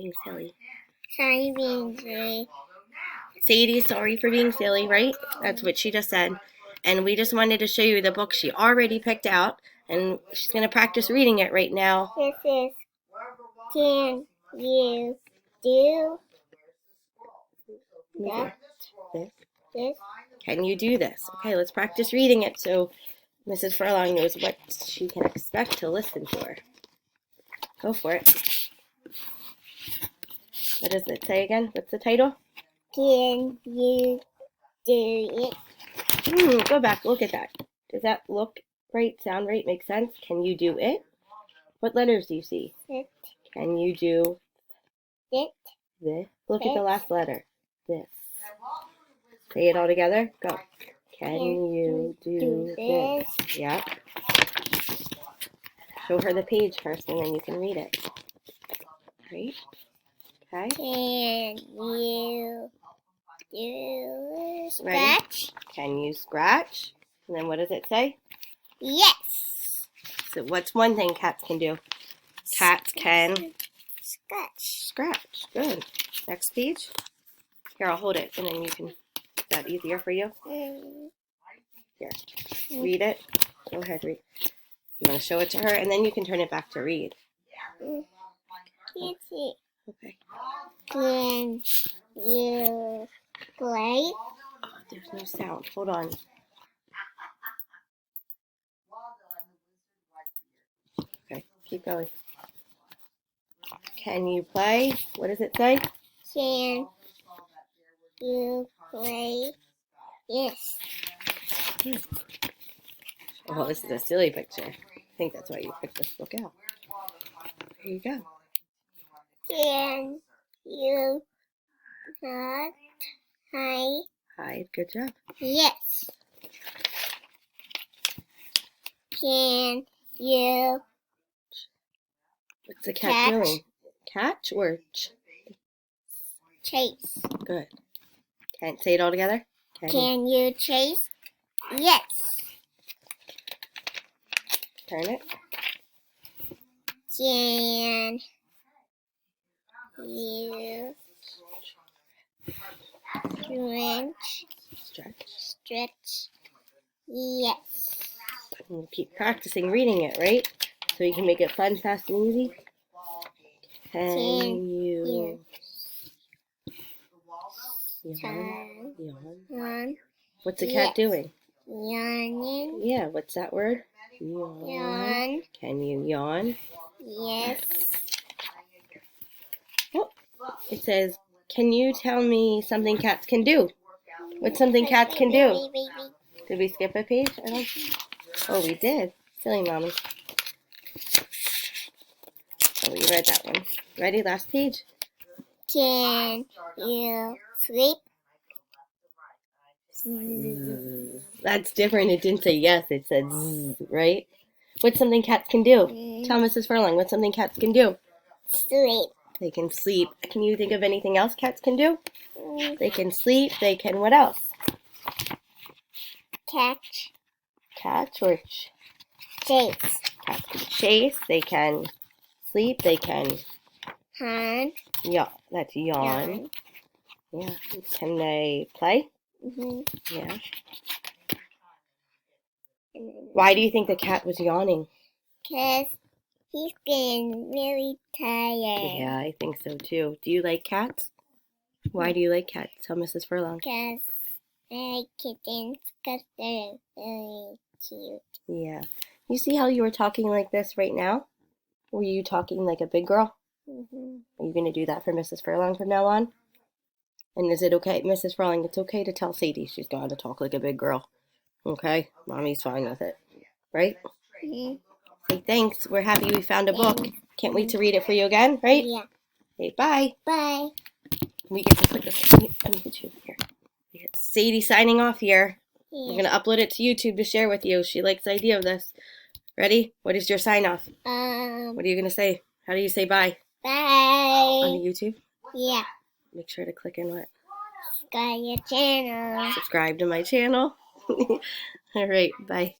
being silly? Sorry being silly. Sadie, sorry for being silly, right? That's what she just said. And we just wanted to show you the book she already picked out. And she's going to practice reading it right now. This is Can You Do That? This? Can you do this? Okay, let's practice reading it so Mrs. Furlong knows what she can expect to listen for. Go for it. What does it say again? What's the title? Can you do it? Go back. Look at that. Does that look right? Sound right? Make sense? Can you do it? What letters do you see? It. Can you do It. this? Look at the last letter. This. Say it all together. Go. Can you do this? Yep. Show her the page first and then you can read it. Right? Okay. Can you do scratch? Ready? Can you scratch? And then what does it say? Yes. So what's one thing cats can do? Cats can scratch. Good. Next page. Here, I'll hold it and then you can, is that easier for you? Here, read it. Go ahead, read. You want to show it to her and then you can turn it back to read. Can't see. Okay. Can you play? Oh, there's no sound. Hold on. Okay, keep going. Can you play? What does it say? Can you play? Yes. Oh, this is a silly picture. I think that's why you picked this book out. There you go. Can you not hide? Hide. Good job. Yes. Can you What's the cat doing? Catch or chase? Good. Can't say it all together? Can you chase? Yes. Turn it. Can you stretch? Yes. And keep practicing reading it, right? So you can make it fun, fast, and easy. Can you yawn? What's the cat doing? Yawning. Yeah, what's that word? Yawn. Can you yawn? Yes. Oh, it says, can you tell me something cats can do? What's something cats can do? Did we skip a page? I don't think. Oh, we did. Silly mommy. Oh, we read that one. Ready? Last page. Can you sleep? That's different. It didn't say yes. It said zzz, right? What's something cats can do? Tell Mrs. Furlong what's something cats can do. Sleep. They can sleep. Can you think of anything else cats can do? They can sleep. They can what else? Catch. Catch or Chase. Cats can chase. They can sleep. They can Hunt. yawn. That's yawn. Yeah. Can they play? Yeah. Why do you think the cat was yawning? Because he's been really tired. Yeah, I think so too. Do you like cats? Why do you like cats? Tell Mrs. Furlong. Because I like kittens because they're really cute. Yeah. You see how you were talking like this right now? Were you talking like a big girl? Are you going to do that for Mrs. Furlong from now on? And is it okay, Mrs. Furlong, it's okay to tell Sadie she's got to talk like a big girl. Okay? Mommy's fine with it. Right? Say thanks. We're happy we found a book. Can't wait to read it for you again, right? Yeah. Say bye. Bye. We get to put this on YouTube here. Sadie signing off here. Yeah. We're going to upload it to YouTube to share with you. She likes the idea of this. Ready? What is your sign off? What are you going to say? How do you say bye? Bye. On the YouTube? Yeah. Make sure to click in what? Subscribe your channel. Subscribe to my channel. All right. Bye.